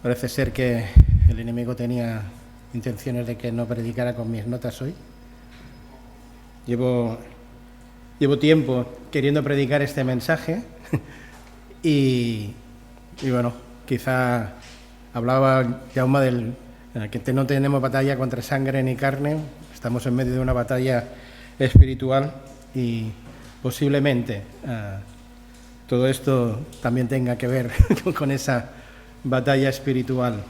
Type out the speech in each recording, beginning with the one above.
Parece ser que el enemigo tenía intenciones de que no predicara con mis notas hoy. Llevo tiempo queriendo predicar este mensaje y bueno, quizá hablaba Jaume del que no tenemos batalla contra sangre ni carne, estamos en medio de una batalla espiritual y posiblemente todo esto también tenga que ver con esa batalla espiritual.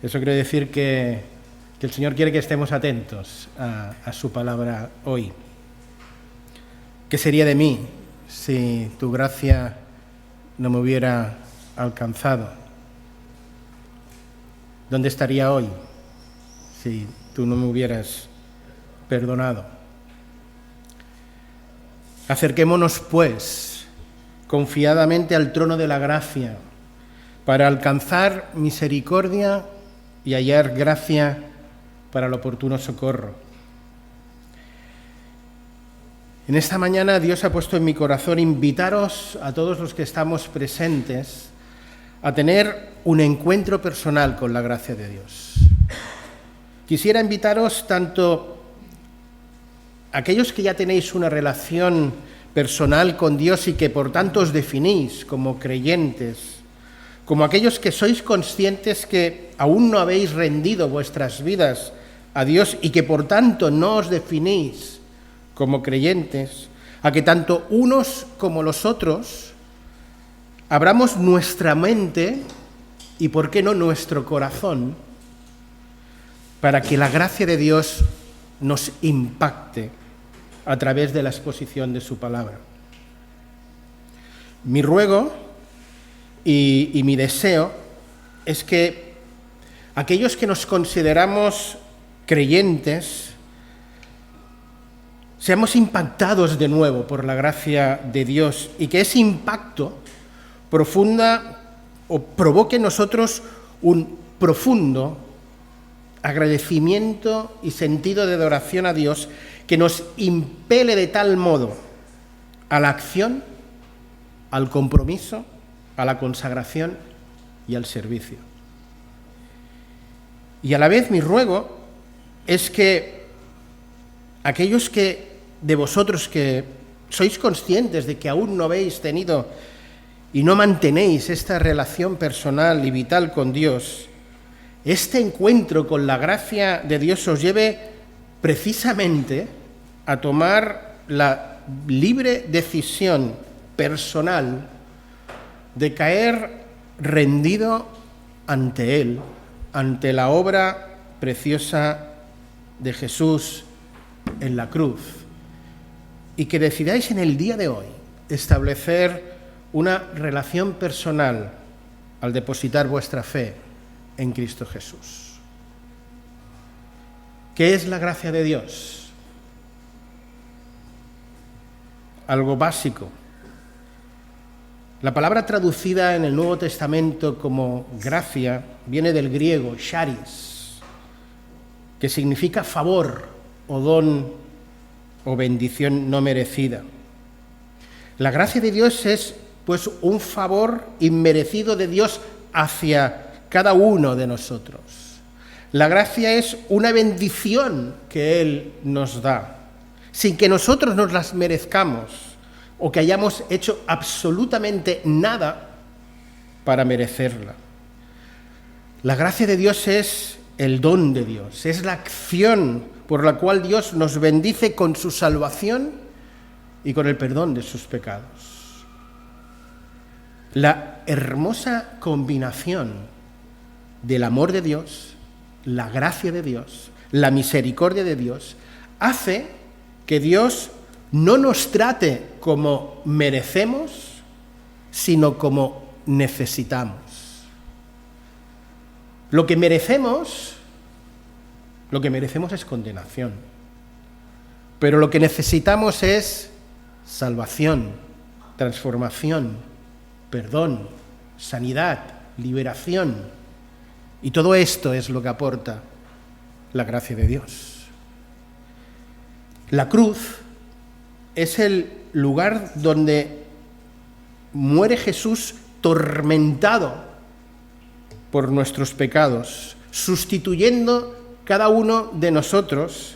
Eso quiere decir que el Señor quiere que estemos atentos a su palabra hoy. ¿Qué sería de mí si tu gracia no me hubiera alcanzado? ¿Dónde estaría hoy si tú no me hubieras perdonado? Acerquémonos, pues, confiadamente al trono de la gracia para alcanzar misericordia y hallar gracia para el oportuno socorro. En esta mañana Dios ha puesto en mi corazón invitaros a todos los que estamos presentes a tener un encuentro personal con la gracia de Dios. Quisiera invitaros tanto a aquellos que ya tenéis una relación personal con Dios y que por tanto os definís como creyentes, como aquellos que sois conscientes que aún no habéis rendido vuestras vidas a Dios y que por tanto no os definís como creyentes, a que tanto unos como los otros abramos nuestra mente y, por qué no, nuestro corazón, para que la gracia de Dios nos impacte a través de la exposición de su palabra. Mi ruego y mi deseo es que aquellos que nos consideramos creyentes seamos impactados de nuevo por la gracia de Dios y que ese impacto provoque en nosotros un profundo agradecimiento y sentido de adoración a Dios que nos impele de tal modo a la acción, al compromiso, a la consagración y al servicio. Y a la vez mi ruego es que aquellos de vosotros que sois conscientes de que aún no habéis tenido y no mantenéis esta relación personal y vital con Dios, este encuentro con la gracia de Dios os lleve precisamente a tomar la libre decisión personal de caer rendido ante Él, ante la obra preciosa de Jesús en la cruz, y que decidáis en el día de hoy establecer una relación personal al depositar vuestra fe en Cristo Jesús. ¿Qué es la gracia de Dios? Algo básico. La palabra traducida en el Nuevo Testamento como gracia viene del griego charis, que significa favor o don o bendición no merecida. La gracia de Dios es, pues, un favor inmerecido de Dios hacia cada uno de nosotros. La gracia es una bendición que Él nos da, sin que nosotros nos las merezcamos o que hayamos hecho absolutamente nada para merecerla. La gracia de Dios es el don de Dios, es la acción por la cual Dios nos bendice con su salvación y con el perdón de sus pecados. La hermosa combinación del amor de Dios, la gracia de Dios, la misericordia de Dios, hace que Dios no nos trate como merecemos, sino como necesitamos. Lo que merecemos es condenación, pero lo que necesitamos es salvación, transformación, perdón, sanidad, liberación. Y todo esto es lo que aporta la gracia de Dios. La cruz es el lugar donde muere Jesús tormentado por nuestros pecados, sustituyendo cada uno de nosotros,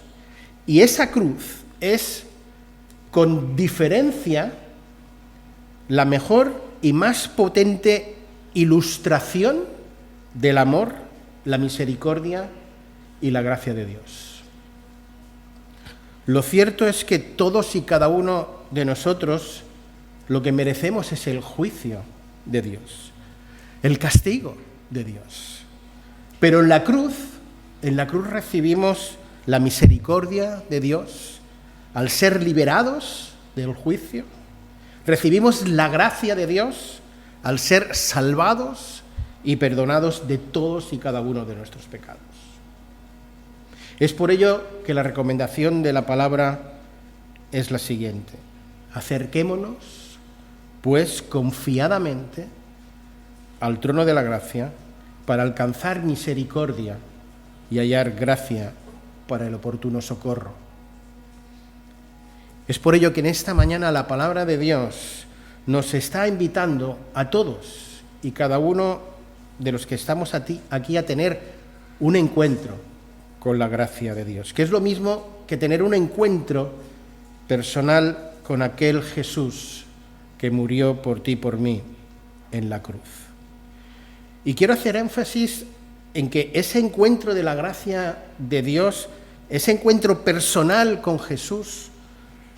y esa cruz es, con diferencia, la mejor y más potente ilustración del amor, la misericordia y la gracia de Dios. Lo cierto es que todos y cada uno de nosotros lo que merecemos es el juicio de Dios, el castigo de Dios. Pero en la cruz recibimos la misericordia de Dios al ser liberados del juicio. Recibimos la gracia de Dios al ser salvados y perdonados de todos y cada uno de nuestros pecados. Es por ello que la recomendación de la palabra es la siguiente: acerquémonos, pues, confiadamente al trono de la gracia para alcanzar misericordia y hallar gracia para el oportuno socorro. Es por ello que en esta mañana la palabra de Dios nos está invitando a todos y cada uno de los que estamos aquí a tener un encuentro con la gracia de Dios, que es lo mismo que tener un encuentro personal con aquel Jesús que murió por ti y por mí en la cruz. Y quiero hacer énfasis en que ese encuentro de la gracia de Dios, ese encuentro personal con Jesús,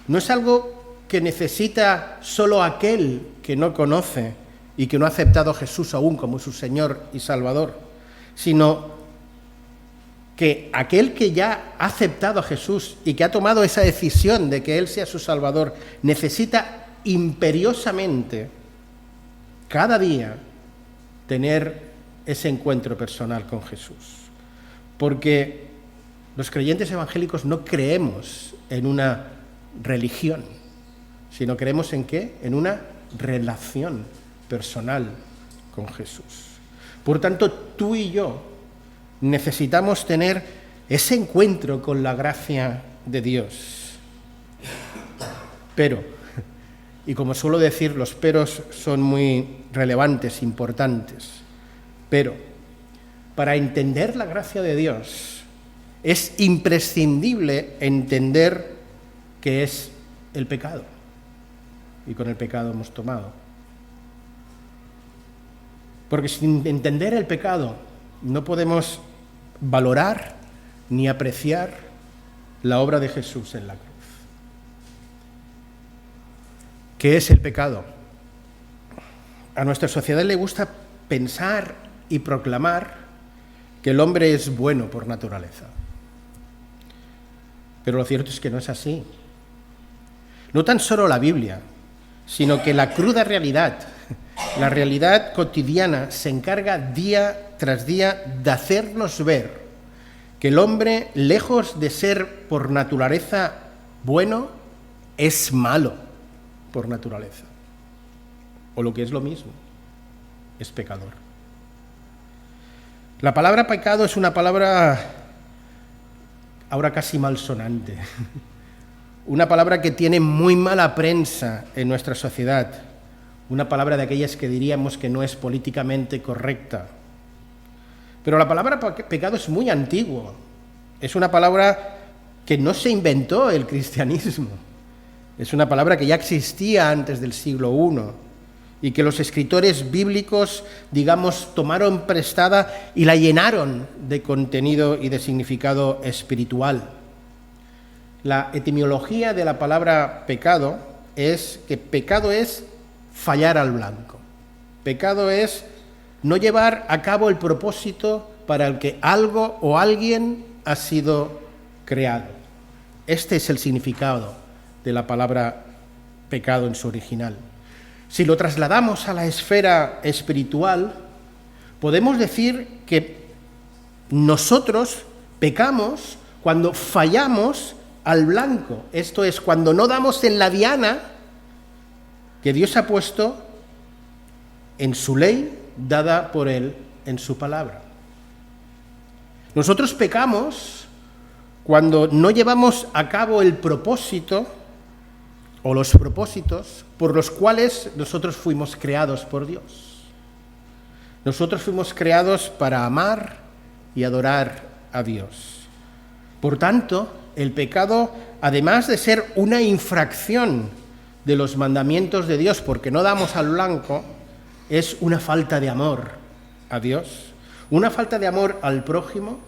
no es algo que necesita solo aquel que no conoce y que no ha aceptado a Jesús aún como su Señor y Salvador, sino que aquel que ya ha aceptado a Jesús y que ha tomado esa decisión de que Él sea su Salvador, necesita imperiosamente cada día tener ese encuentro personal con Jesús. Porque los creyentes evangélicos no creemos en una religión, sino creemos ¿en qué? En una relación personal con Jesús. Por tanto, tú y yo necesitamos tener ese encuentro con la gracia de Dios. Pero, y como suelo decir, los peros son muy relevantes, importantes, pero para entender la gracia de Dios es imprescindible entender qué es el pecado. Y con el pecado hemos tomado. Porque sin entender el pecado no podemos valorar ni apreciar la obra de Jesús en la cruz. ¿Qué es el pecado? A nuestra sociedad le gusta pensar y proclamar que el hombre es bueno por naturaleza. Pero lo cierto es que no es así. No tan solo la Biblia, sino que la cruda realidad, la realidad cotidiana, se encarga día tras día de hacernos ver que el hombre, lejos de ser por naturaleza bueno, es malo por naturaleza. O lo que es lo mismo, es pecador. La palabra pecado es una palabra ahora casi malsonante, una palabra que tiene muy mala prensa en nuestra sociedad, una palabra de aquellas que diríamos que no es políticamente correcta. Pero la palabra pecado es muy antigua, es una palabra que no se inventó el cristianismo, es una palabra que ya existía antes del siglo I y que los escritores bíblicos, digamos, tomaron prestada y la llenaron de contenido y de significado espiritual. La etimología de la palabra pecado es que pecado es fallar al blanco. Pecado es no llevar a cabo el propósito para el que algo o alguien ha sido creado. Este es el significado de la palabra pecado en su original. Si lo trasladamos a la esfera espiritual, podemos decir que nosotros pecamos cuando fallamos al blanco. Esto es, cuando no damos en la diana que Dios ha puesto en su ley, dada por Él en su palabra. Nosotros pecamos cuando no llevamos a cabo el propósito o los propósitos por los cuales nosotros fuimos creados por Dios. Nosotros fuimos creados para amar y adorar a Dios. Por tanto, el pecado, además de ser una infracción de los mandamientos de Dios, porque no damos al blanco, es una falta de amor a Dios, una falta de amor al prójimo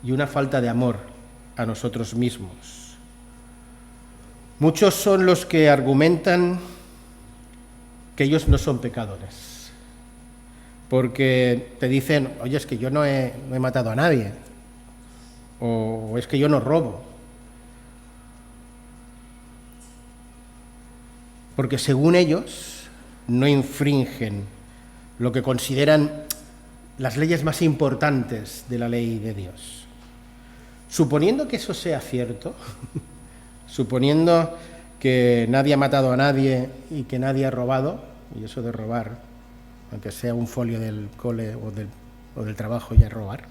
y una falta de amor a nosotros mismos. Muchos son los que argumentan que ellos no son pecadores, porque te dicen, oye, es que yo no he matado a nadie, o es que yo no robo. Porque según ellos no infringen lo que consideran las leyes más importantes de la ley de Dios. Suponiendo que eso sea cierto, suponiendo que nadie ha matado a nadie y que nadie ha robado, y eso de robar, aunque sea un folio del cole o del trabajo, ya es robar.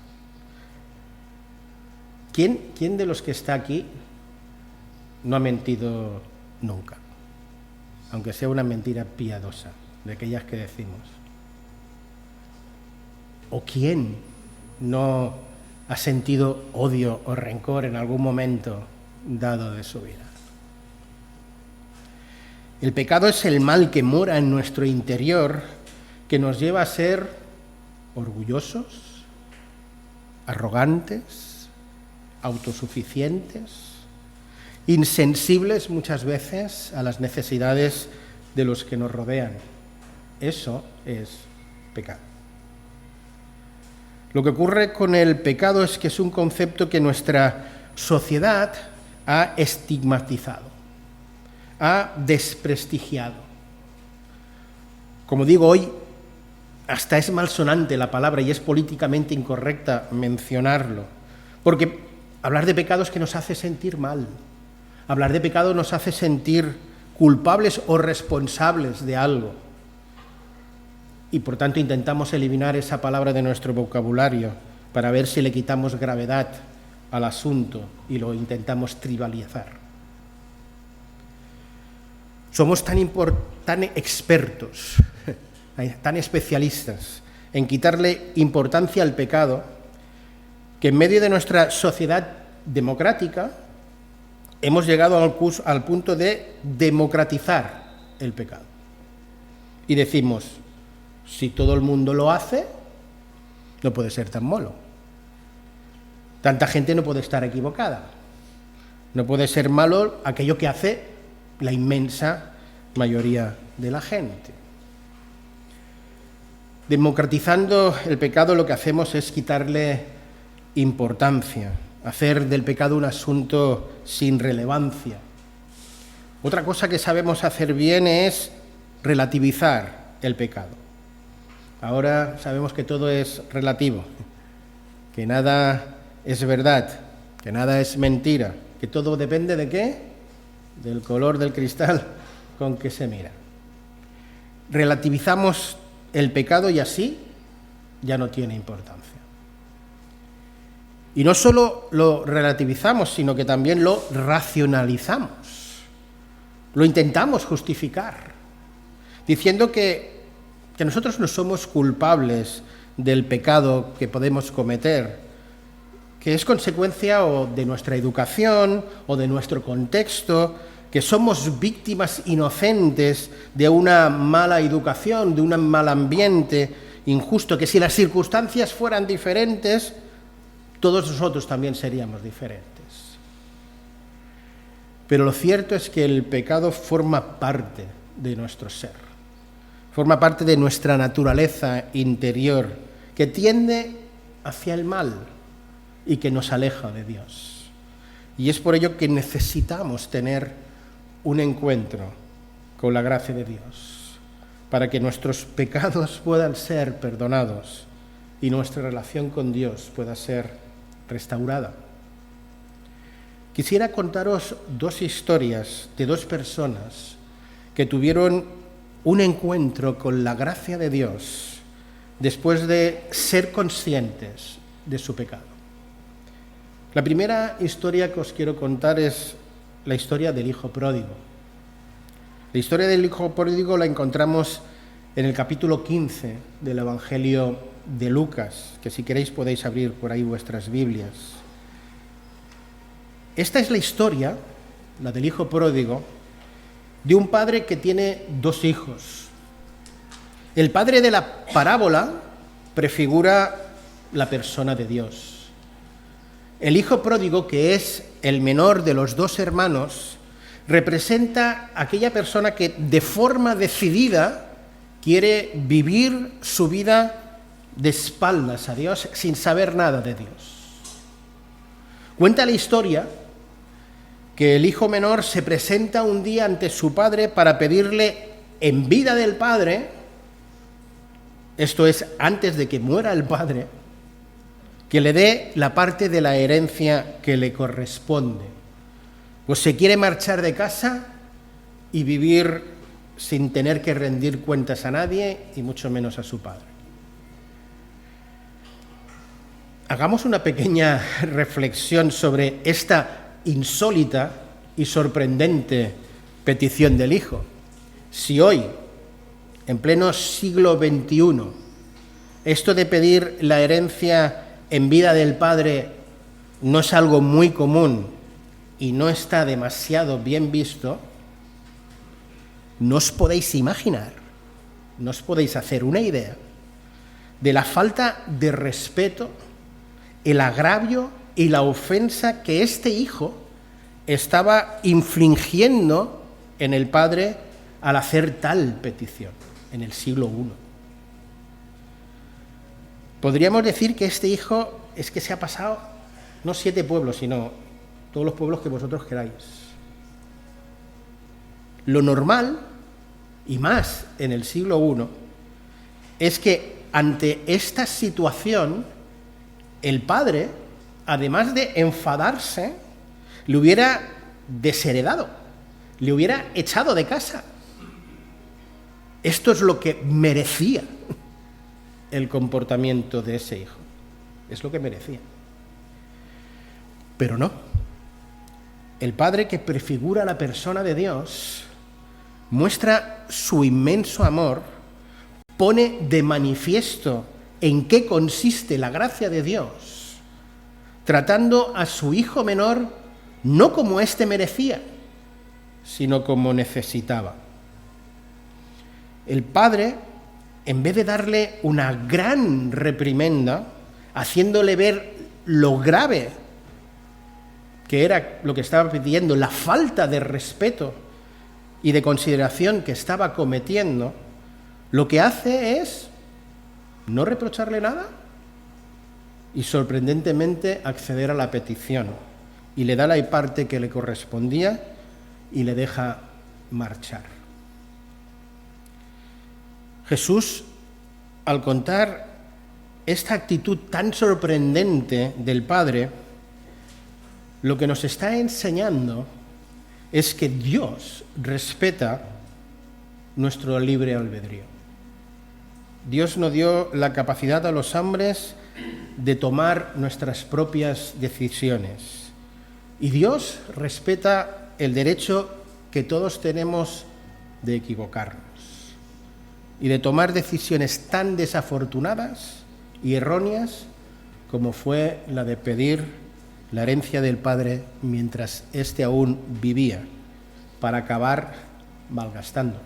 ¿Quién de los que está aquí no ha mentido nunca? Aunque sea una mentira piadosa, de aquellas que decimos. ¿O quién no ha sentido odio o rencor en algún momento dado de su vida? El pecado es el mal que mora en nuestro interior, que nos lleva a ser orgullosos, arrogantes, autosuficientes, insensibles muchas veces a las necesidades de los que nos rodean. Eso es pecado. Lo que ocurre con el pecado es que es un concepto que nuestra sociedad ha estigmatizado, ha desprestigiado. Como digo, hoy hasta es malsonante la palabra y es políticamente incorrecta mencionarlo, porque hablar de pecado es que nos hace sentir mal. Hablar de pecado nos hace sentir culpables o responsables de algo. Y por tanto intentamos eliminar esa palabra de nuestro vocabulario para ver si le quitamos gravedad al asunto y lo intentamos tribalizar. Somos tan expertos, tan especialistas en quitarle importancia al pecado, que en medio de nuestra sociedad democrática hemos llegado al punto de democratizar el pecado. Y decimos, si todo el mundo lo hace, no puede ser tan malo. Tanta gente no puede estar equivocada. No puede ser malo aquello que hace la inmensa mayoría de la gente. Democratizando el pecado lo que hacemos es quitarle importancia, hacer del pecado un asunto sin relevancia. Otra cosa que sabemos hacer bien es relativizar el pecado. Ahora sabemos que todo es relativo, que nada es verdad, que nada es mentira, que todo depende ¿de qué? Del color del cristal con que se mira. Relativizamos el pecado y así ya no tiene importancia. Y no solo lo relativizamos, sino que también lo racionalizamos. Lo intentamos justificar, diciendo que nosotros no somos culpables del pecado que podemos cometer, que es consecuencia o de nuestra educación o de nuestro contexto, que somos víctimas inocentes de una mala educación, de un mal ambiente injusto, que si las circunstancias fueran diferentes, todos nosotros también seríamos diferentes. Pero lo cierto es que el pecado forma parte de nuestro ser, forma parte de nuestra naturaleza interior, que tiende hacia el mal y que nos aleja de Dios. Y es por ello que necesitamos tener un encuentro con la gracia de Dios, para que nuestros pecados puedan ser perdonados y nuestra relación con Dios pueda ser restaurada. Quisiera contaros dos historias de dos personas que tuvieron un encuentro con la gracia de Dios después de ser conscientes de su pecado. La primera historia que os quiero contar es la historia del hijo pródigo. La historia del hijo pródigo la encontramos en el capítulo 15 del Evangelio de Lucas, que si queréis podéis abrir por ahí vuestras Biblias. Esta es la historia, la del hijo pródigo, de un padre que tiene dos hijos. El padre de la parábola prefigura la persona de Dios. El hijo pródigo, que es el menor de los dos hermanos, representa a aquella persona que de forma decidida quiere vivir su vida de espaldas a Dios, sin saber nada de Dios. Cuenta la historia que el hijo menor se presenta un día ante su padre para pedirle en vida del padre, esto es, antes de que muera el padre, que le dé la parte de la herencia que le corresponde. Pues se quiere marchar de casa y vivir sin tener que rendir cuentas a nadie y mucho menos a su padre. Hagamos una pequeña reflexión sobre esta insólita y sorprendente petición del hijo. Si hoy, en pleno siglo XXI, esto de pedir la herencia en vida del padre no es algo muy común y no está demasiado bien visto, no os podéis imaginar, no os podéis hacer una idea de la falta de respeto, el agravio y la ofensa que este hijo estaba infligiendo en el padre al hacer tal petición en el siglo I. Podríamos decir que este hijo es que se ha pasado no 7 pueblos, sino todos los pueblos que vosotros queráis. Lo normal, y más en el siglo I, es que ante esta situación el padre, además de enfadarse, le hubiera desheredado, le hubiera echado de casa. Esto es lo que merecía el comportamiento de ese hijo. Es lo que merecía. Pero no. El padre, que prefigura la persona de Dios, muestra su inmenso amor, pone de manifiesto en qué consiste la gracia de Dios, tratando a su hijo menor no como éste merecía, sino como necesitaba. El padre, en vez de darle una gran reprimenda, haciéndole ver lo grave que era lo que estaba pidiendo, la falta de respeto y de consideración que estaba cometiendo, lo que hace es no reprocharle nada y sorprendentemente acceder a la petición, y le da la parte que le correspondía y le deja marchar. Jesús, al contar esta actitud tan sorprendente del Padre, lo que nos está enseñando es que Dios respeta nuestro libre albedrío. Dios nos dio la capacidad a los hombres de tomar nuestras propias decisiones. Y Dios respeta el derecho que todos tenemos de equivocarnos y de tomar decisiones tan desafortunadas y erróneas como fue la de pedir la herencia del padre mientras éste aún vivía, para acabar malgastándola.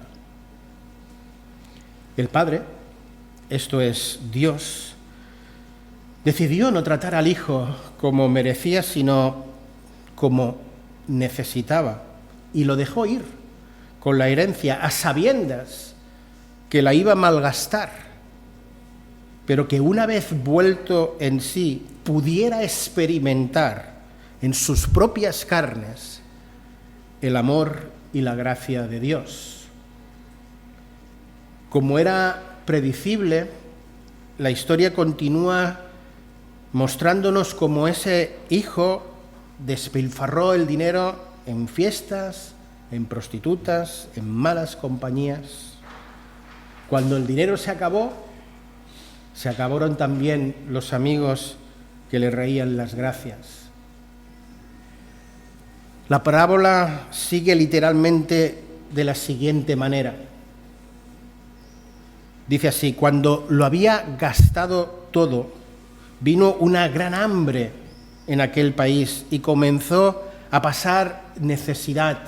El padre, esto es Dios, decidió no tratar al hijo como merecía, sino como necesitaba, y lo dejó ir con la herencia a sabiendas que la iba a malgastar, pero que una vez vuelto en sí pudiera experimentar en sus propias carnes el amor y la gracia de Dios. Como era predecible, la historia continúa mostrándonos cómo ese hijo despilfarró el dinero en fiestas, en prostitutas, en malas compañías. Cuando el dinero se acabó, se acabaron también los amigos que le reían las gracias. La parábola sigue literalmente de la siguiente manera. Dice así: cuando lo había gastado todo, vino una gran hambre en aquel país y comenzó a pasar necesidad.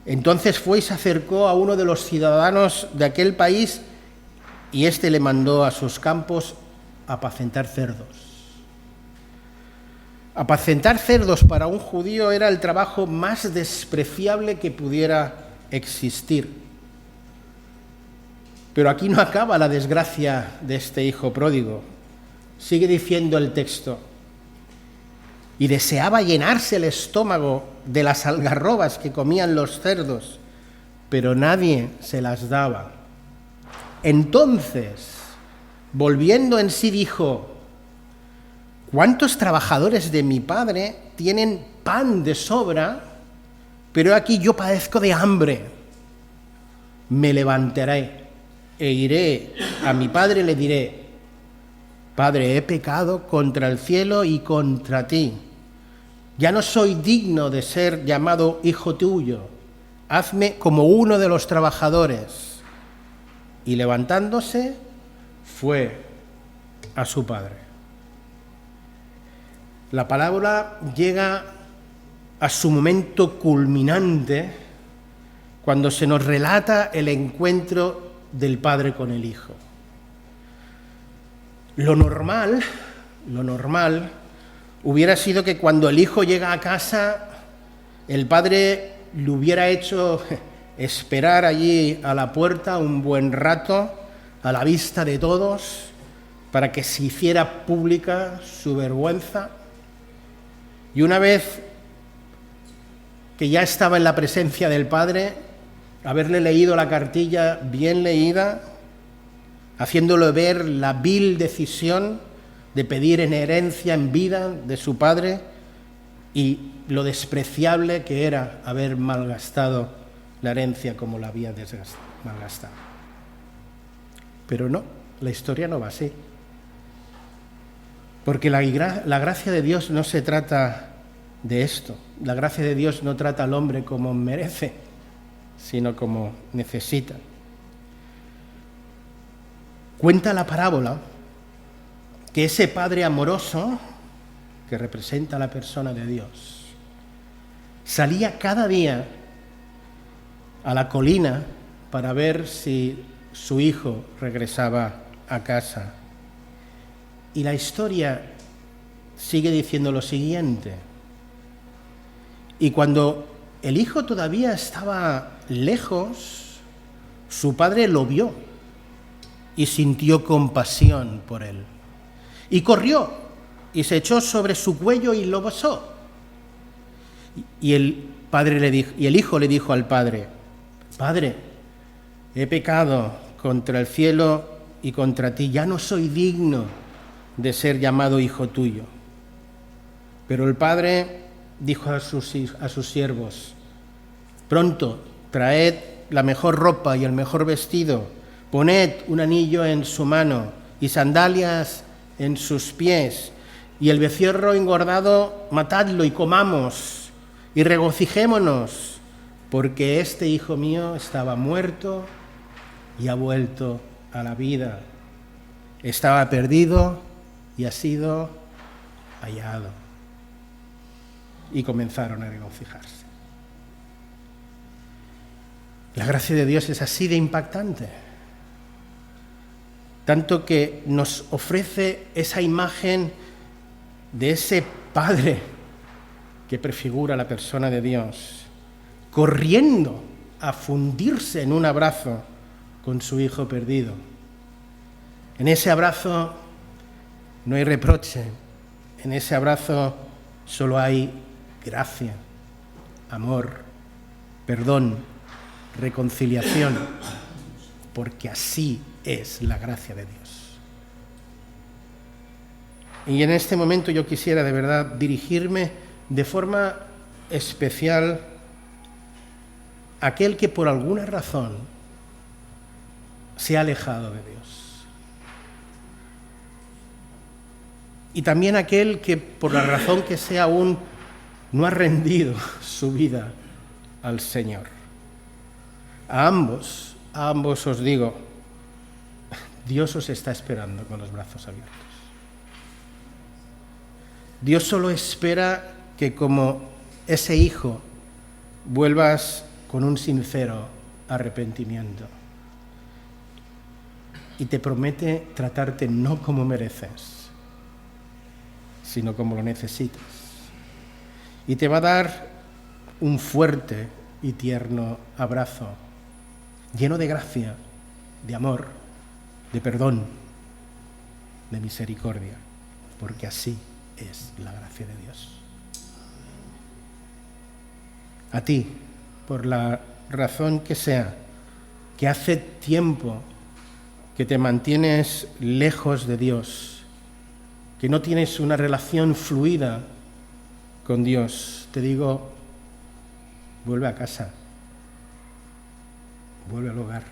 Entonces fue y se acercó a uno de los ciudadanos de aquel país y éste le mandó a sus campos a apacentar cerdos. Apacentar cerdos para un judío era el trabajo más despreciable que pudiera existir. Pero aquí no acaba la desgracia de este hijo pródigo. Sigue diciendo el texto: y deseaba llenarse el estómago de las algarrobas que comían los cerdos, pero nadie se las daba. Entonces, volviendo en sí, dijo: ¿cuántos trabajadores de mi padre tienen pan de sobra, pero aquí yo padezco de hambre? Me levantaré e iré a mi padre y le diré: Padre, he pecado contra el cielo y contra ti. Ya no soy digno de ser llamado hijo tuyo. Hazme como uno de los trabajadores. Y levantándose, fue a su padre. La parábola llega a su momento culminante cuando se nos relata el encuentro del padre con el hijo. Lo normal hubiera sido que cuando el hijo llega a casa, el padre le hubiera hecho esperar allí a la puerta un buen rato, a la vista de todos, para que se hiciera pública su vergüenza. Y una vez que ya estaba en la presencia del padre, haberle leído la cartilla bien leída, haciéndole ver la vil decisión de pedir en herencia en vida de su padre y lo despreciable que era haber malgastado la herencia como la había malgastado. Pero no, la historia no va así. Porque la gracia de Dios no se trata de esto. La gracia de Dios no trata al hombre como merece, sino como necesita. Cuenta la parábola que ese padre amoroso, que representa a la persona de Dios, salía cada día a la colina para ver si su hijo regresaba a casa. Y la historia sigue diciendo lo siguiente: y cuando el hijo todavía estaba lejos, su padre lo vio y sintió compasión por él. Y corrió y se echó sobre su cuello y lo besó. Y el hijo le dijo al padre: Padre, he pecado contra el cielo y contra ti, ya no soy digno de ser llamado hijo tuyo. Pero el padre dijo a sus siervos: pronto, traed la mejor ropa y el mejor vestido, poned un anillo en su mano y sandalias en sus pies, y el becerro engordado matadlo y comamos y regocijémonos, porque este hijo mío estaba muerto y ha vuelto a la vida, estaba perdido y ha sido hallado. Y comenzaron a regocijarse. La gracia de Dios es así de impactante, tanto que nos ofrece esa imagen de ese Padre que prefigura la persona de Dios, corriendo a fundirse en un abrazo con su hijo perdido. En ese abrazo no hay reproche, en ese abrazo solo hay gracia, amor, perdón, reconciliación, porque así es la gracia de Dios. Y en este momento yo quisiera de verdad dirigirme de forma especial a aquel que por alguna razón se ha alejado de Dios. Y también a aquel que por la razón que sea aún no ha rendido su vida al Señor. A ambos os digo, Dios os está esperando con los brazos abiertos. Dios solo espera que como ese hijo vuelvas con un sincero arrepentimiento. Y te promete tratarte no como mereces, sino como lo necesitas. Y te va a dar un fuerte y tierno abrazo, lleno de gracia, de amor, de perdón, de misericordia, porque así es la gracia de Dios. A ti, por la razón que sea, que hace tiempo que te mantienes lejos de Dios, que no tienes una relación fluida con Dios, te digo, vuelve a casa, vuelve al hogar.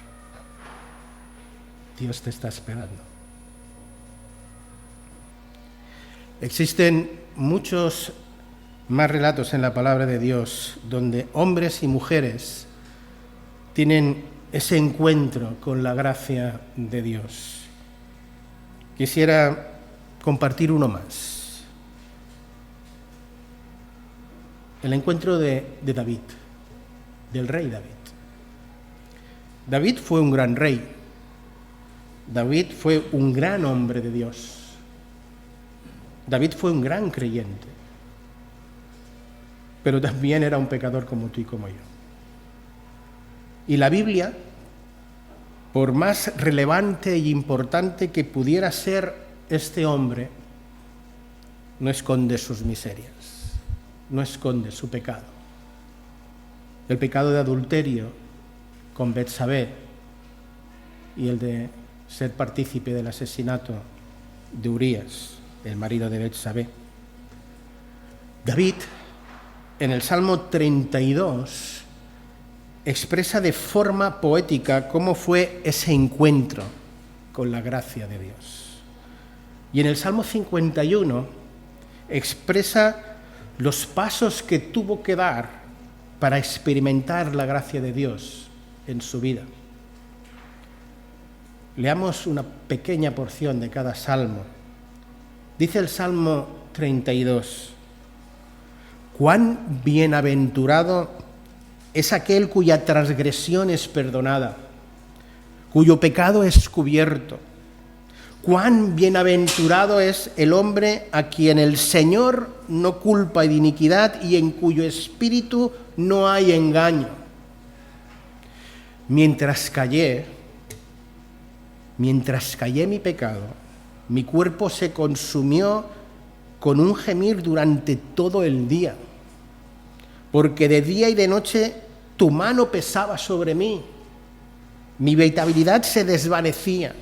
Dios te está esperando. Existen muchos más relatos en la palabra de Dios donde hombres y mujeres tienen ese encuentro con la gracia de Dios. Quisiera compartir uno más. El encuentro de David, del rey David. David fue un gran rey. David fue un gran hombre de Dios. David fue un gran creyente. Pero también era un pecador como tú y como yo. Y la Biblia, por más relevante y importante que pudiera ser este hombre, no esconde sus miserias, no esconde su pecado. El pecado de adulterio con Betsabé y el de ser partícipe del asesinato de Urías, el marido de Betsabé. David, en el Salmo 32, expresa de forma poética cómo fue ese encuentro con la gracia de Dios. Y en el Salmo 51 expresa los pasos que tuvo que dar para experimentar la gracia de Dios en su vida. Leamos una pequeña porción de cada salmo. Dice el Salmo 32, «Cuán bienaventurado es aquel cuya transgresión es perdonada, cuyo pecado es cubierto. Cuán bienaventurado es el hombre a quien el Señor no culpa de iniquidad y en cuyo espíritu no hay engaño. Mientras callé mi pecado, mi cuerpo se consumió con un gemir durante todo el día, porque de día y de noche tu mano pesaba sobre mí, mi vitabilidad se desvanecía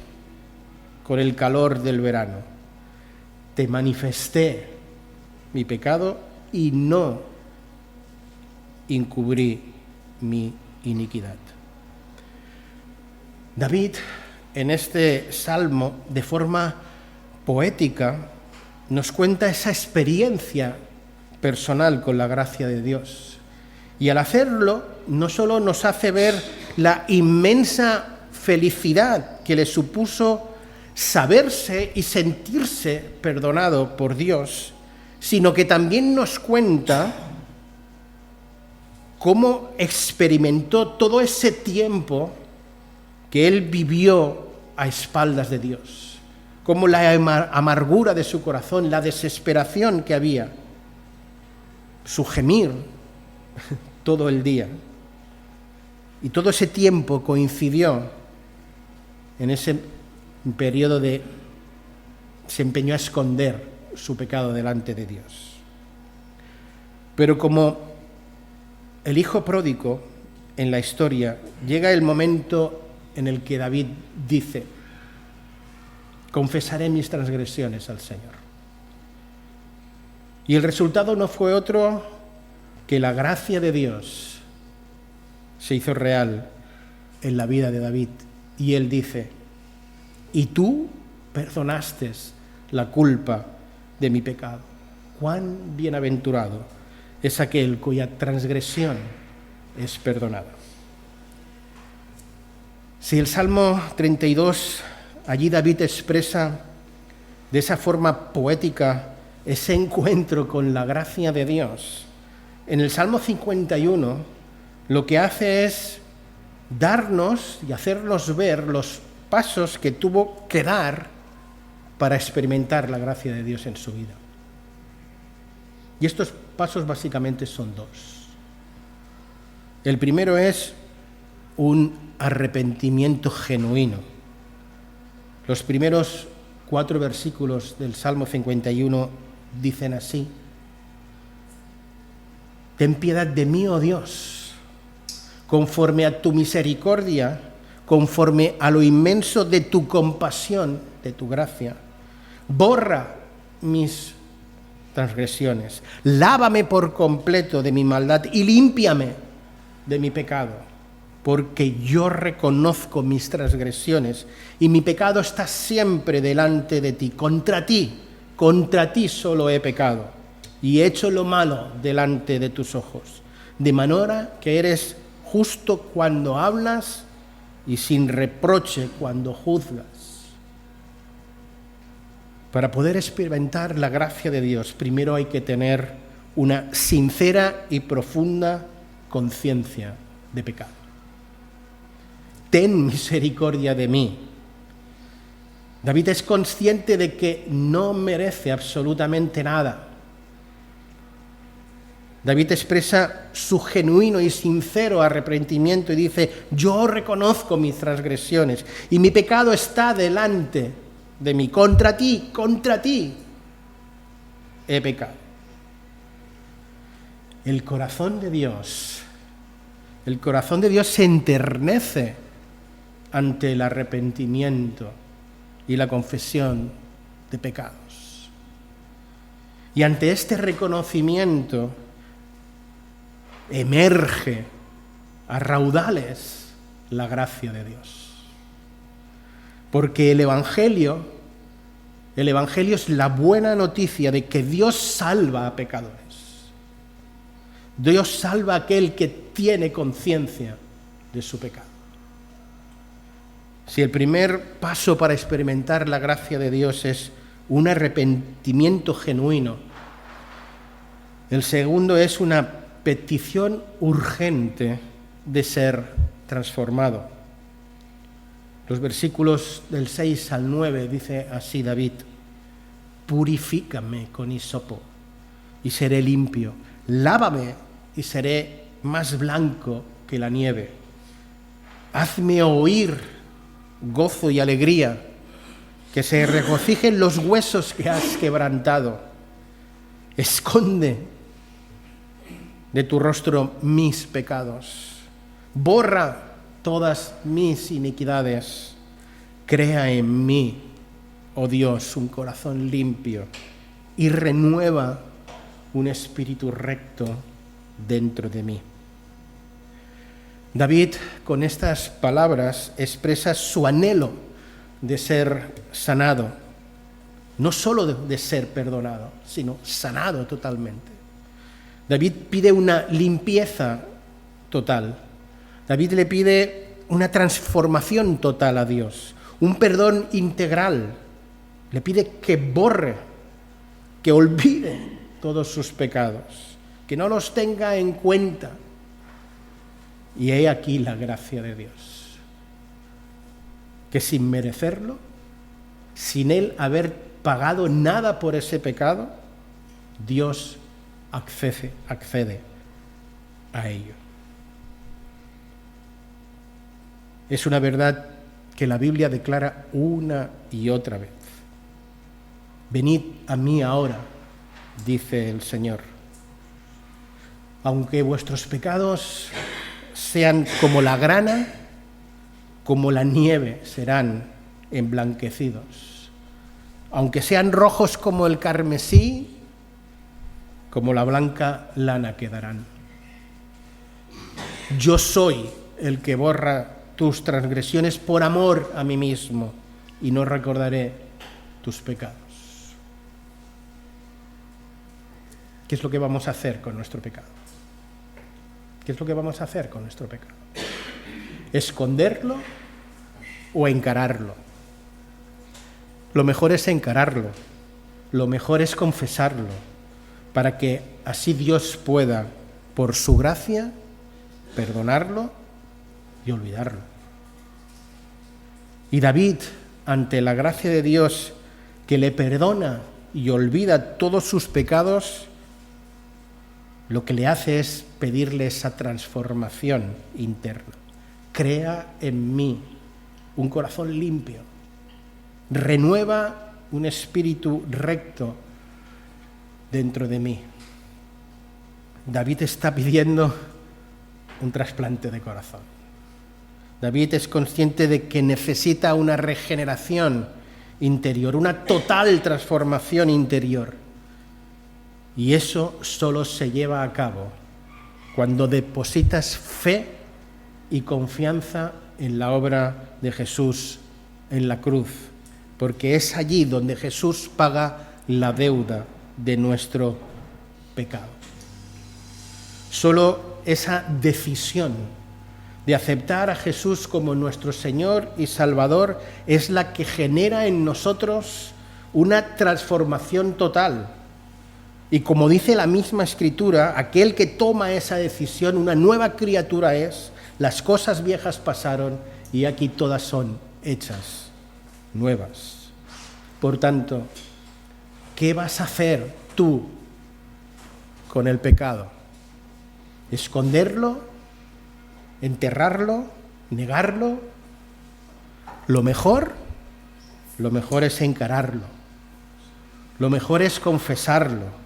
con el calor del verano. Te manifesté mi pecado y no encubrí mi iniquidad». David, en este salmo, de forma poética, nos cuenta esa experiencia personal con la gracia de Dios. Y al hacerlo, no solo nos hace ver la inmensa felicidad que le supuso saberse y sentirse perdonado por Dios, sino que también nos cuenta cómo experimentó todo ese tiempo que él vivió a espaldas de Dios, cómo la amargura de su corazón, la desesperación que había, su gemir todo el día. Y todo ese tiempo coincidió en ese periodo de se empeñó a esconder su pecado delante de Dios. Pero como el hijo pródigo en la historia, llega el momento en el que David dice: confesaré mis transgresiones al Señor. Y el resultado no fue otro que la gracia de Dios se hizo real en la vida de David. Y él dice: y tú perdonaste la culpa de mi pecado. Cuán bienaventurado es aquel cuya transgresión es perdonada. Si el Salmo 32 allí David expresa de esa forma poética ese encuentro con la gracia de Dios. En el Salmo 51 lo que hace es darnos y hacernos ver los pasos que tuvo que dar para experimentar la gracia de Dios en su vida. Y estos pasos básicamente son dos. El primero es un arrepentimiento genuino. Los primeros 4 versículos del Salmo 51 dicen así: Ten piedad de mí, oh Dios, conforme a tu misericordia, conforme a lo inmenso de tu compasión, de tu gracia. Borra mis transgresiones, lávame por completo de mi maldad y límpiame de mi pecado, porque yo reconozco mis transgresiones y mi pecado está siempre delante de ti. Contra ti solo he pecado y he hecho lo malo delante de tus ojos, de manera que eres justo cuando hablas y sin reproche cuando juzgas. Para poder experimentar la gracia de Dios, primero hay que tener una sincera y profunda conciencia de pecado. Ten misericordia de mí. David es consciente de que no merece absolutamente nada. David expresa su genuino y sincero arrepentimiento y dice: yo reconozco mis transgresiones y mi pecado está delante de mí. Contra ti he pecado. El corazón de Dios se enternece ante el arrepentimiento y la confesión de pecados. Y ante este reconocimiento emerge a raudales la gracia de Dios. Porque el Evangelio es la buena noticia de que Dios salva a pecadores. Dios salva a aquel que tiene conciencia de su pecado. Si el primer paso para experimentar la gracia de Dios es un arrepentimiento genuino, el segundo es una petición urgente de ser transformado. Los versículos del 6 al 9 dice así David: purifícame con hisopo y seré limpio, lávame y seré más blanco que la nieve. Hazme oír gozo y alegría, que se regocijen los huesos que has quebrantado. Esconde de tu rostro mis pecados, borra todas mis iniquidades. Crea en mí, oh Dios, un corazón limpio y renueva un espíritu recto dentro de mí. David, con estas palabras, expresa su anhelo de ser sanado, no solo de ser perdonado, sino sanado totalmente. David pide una limpieza total. David le pide una transformación total a Dios, un perdón integral. Le pide que borre, que olvide todos sus pecados, que no los tenga en cuenta. Y he aquí la gracia de Dios, que sin merecerlo, sin Él haber pagado nada por ese pecado, Dios accede a ello. Es una verdad que la Biblia declara una y otra vez. Venid a mí ahora, dice el Señor. Aunque vuestros pecados sean como la grana, como la nieve serán emblanquecidos. Aunque sean rojos como el carmesí, como la blanca lana quedarán. Yo soy el que borra tus transgresiones por amor a mí mismo y no recordaré tus pecados. ¿Qué es lo que vamos a hacer con nuestro pecado? ¿Qué es lo que vamos a hacer con nuestro pecado? ¿Esconderlo o encararlo? lo mejor es encararlo, lo mejor es confesarlo, para que así Dios pueda, por su gracia, perdonarlo y olvidarlo. Y David, ante la gracia de Dios, que le perdona y olvida todos sus pecados, lo que le hace es pedirle esa transformación interna. Crea en mí un corazón limpio, renueva un espíritu recto dentro de mí. David está pidiendo un trasplante de corazón. David es consciente de que necesita una regeneración interior, una total transformación interior. Y eso solo se lleva a cabo cuando depositas fe y confianza en la obra de Jesús en la cruz, porque es allí donde Jesús paga la deuda de nuestro pecado. Solo esa decisión de aceptar a Jesús como nuestro Señor y Salvador es la que genera en nosotros una transformación total. Y como dice la misma Escritura, aquel que toma esa decisión, una nueva criatura es, las cosas viejas pasaron y aquí todas son hechas nuevas. Por tanto, ¿qué vas a hacer tú con el pecado? ¿Esconderlo? ¿Enterrarlo? ¿Negarlo? Lo mejor es encararlo. Lo mejor es confesarlo,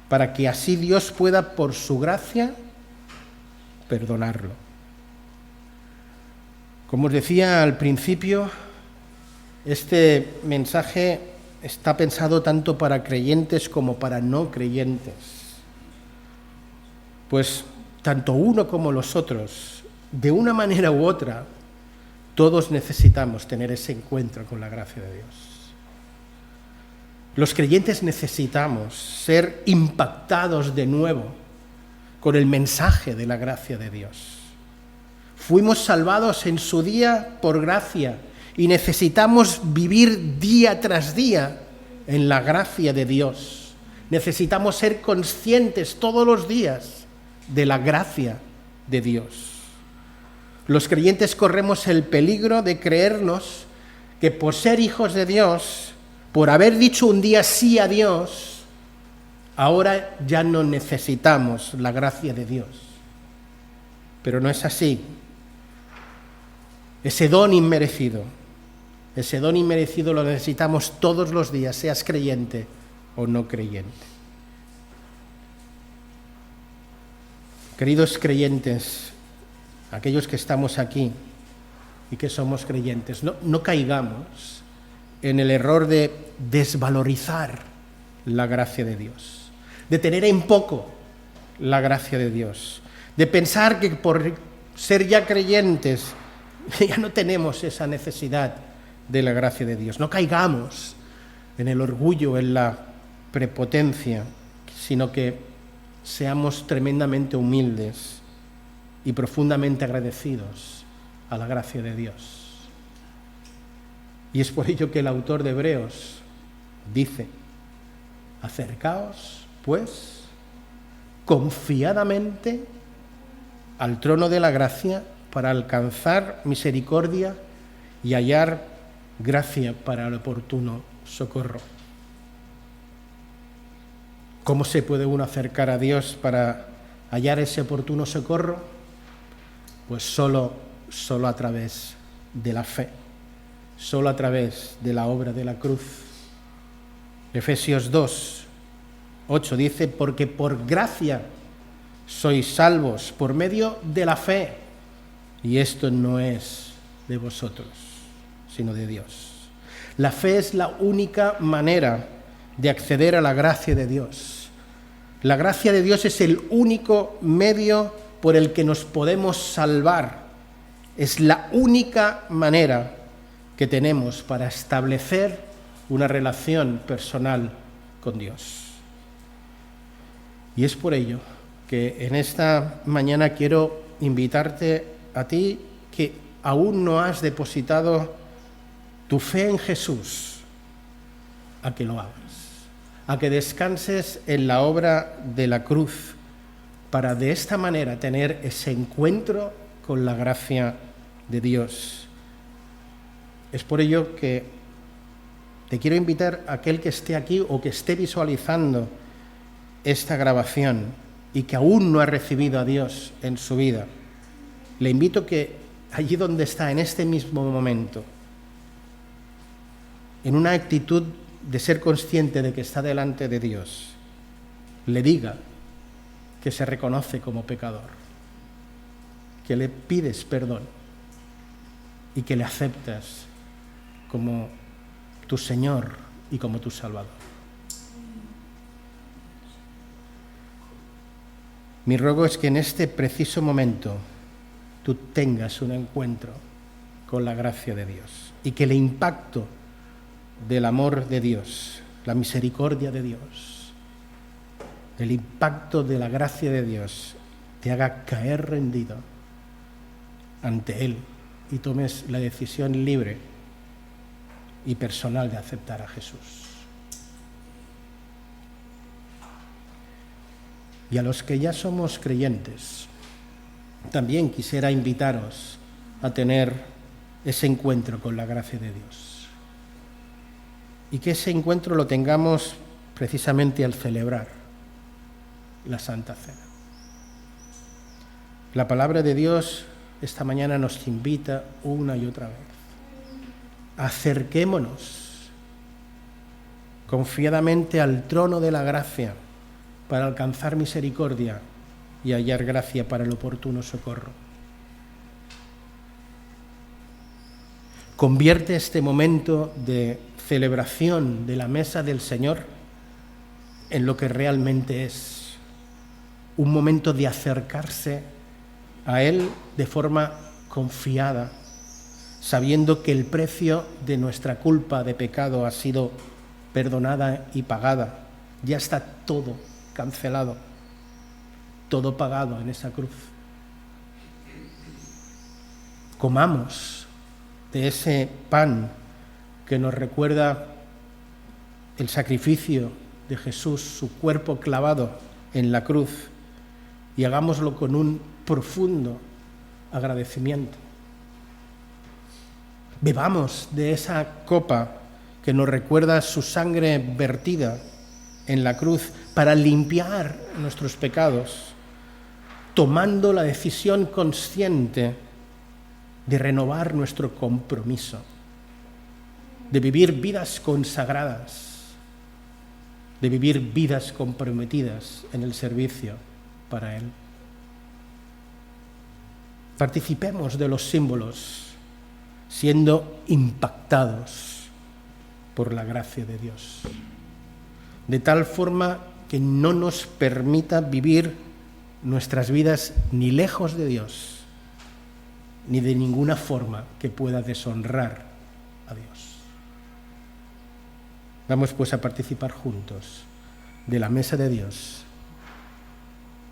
para que así Dios pueda, por su gracia, perdonarlo. Como os decía al principio, este mensaje está pensado tanto para creyentes como para no creyentes. Pues tanto uno como los otros, de una manera u otra, todos necesitamos tener ese encuentro con la gracia de Dios. Los creyentes necesitamos ser impactados de nuevo con el mensaje de la gracia de Dios. Fuimos salvados en su día por gracia y necesitamos vivir día tras día en la gracia de Dios. Necesitamos ser conscientes todos los días de la gracia de Dios. Los creyentes corremos el peligro de creernos que por ser hijos de Dios, por haber dicho un día sí a Dios, ahora ya no necesitamos la gracia de Dios. Pero no es así. Ese don inmerecido lo necesitamos todos los días, seas creyente o no creyente. Queridos creyentes, aquellos que estamos aquí y que somos creyentes, no caigamos en el error de desvalorizar la gracia de Dios, de tener en poco la gracia de Dios, de pensar que por ser ya creyentes ya no tenemos esa necesidad de la gracia de Dios. No caigamos en el orgullo, en la prepotencia, sino que seamos tremendamente humildes y profundamente agradecidos a la gracia de Dios. Y es por ello que el autor de Hebreos dice: acercaos, pues, confiadamente al trono de la gracia para alcanzar misericordia y hallar gracia para el oportuno socorro. ¿Cómo se puede uno acercar a Dios para hallar ese oportuno socorro? Pues solo a través de la fe. Solo a través de la obra de la cruz. Efesios 2, 8 dice: porque por gracia sois salvos por medio de la fe, y esto no es de vosotros, sino de Dios. La fe es la única manera de acceder a la gracia de Dios. La gracia de Dios es el único medio por el que nos podemos salvar. Es la única manera que tenemos para establecer una relación personal con Dios. Y es por ello que en esta mañana quiero invitarte a ti que aún no has depositado tu fe en Jesús a que lo hagas, a que descanses en la obra de la cruz, para de esta manera tener ese encuentro con la gracia de Dios. Es por ello que te quiero invitar a aquel que esté aquí o que esté visualizando esta grabación y que aún no ha recibido a Dios en su vida. Le invito que allí donde está, en este mismo momento, en una actitud de ser consciente de que está delante de Dios, le diga que se reconoce como pecador, que le pides perdón y que le aceptas como tu Señor y como tu Salvador. Mi ruego es que en este preciso momento tú tengas un encuentro con la gracia de Dios y que el impacto del amor de Dios, la misericordia de Dios, el impacto de la gracia de Dios te haga caer rendido ante Él y tomes la decisión libre y personal de aceptar a Jesús. Y a los que ya somos creyentes, también quisiera invitaros a tener ese encuentro con la gracia de Dios. Y que ese encuentro lo tengamos precisamente al celebrar la Santa Cena. La palabra de Dios esta mañana nos invita una y otra vez. Acerquémonos confiadamente al trono de la gracia para alcanzar misericordia y hallar gracia para el oportuno socorro. Convierte este momento de celebración de la mesa del Señor en lo que realmente es, un momento de acercarse a Él de forma confiada, sabiendo que el precio de nuestra culpa de pecado ha sido perdonada y pagada. Ya está todo cancelado, todo pagado en esa cruz. Comamos de ese pan que nos recuerda el sacrificio de Jesús, su cuerpo clavado en la cruz, y hagámoslo con un profundo agradecimiento. Bebamos de esa copa que nos recuerda su sangre vertida en la cruz para limpiar nuestros pecados, tomando la decisión consciente de renovar nuestro compromiso, de vivir vidas consagradas, de vivir vidas comprometidas en el servicio para Él. Participemos de los símbolos, siendo impactados por la gracia de Dios, de tal forma que no nos permita vivir nuestras vidas ni lejos de Dios, ni de ninguna forma que pueda deshonrar a Dios. Vamos pues a participar juntos de la mesa de Dios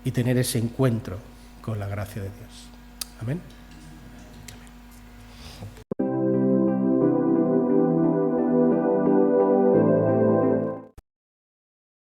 y tener ese encuentro con la gracia de Dios. Amén.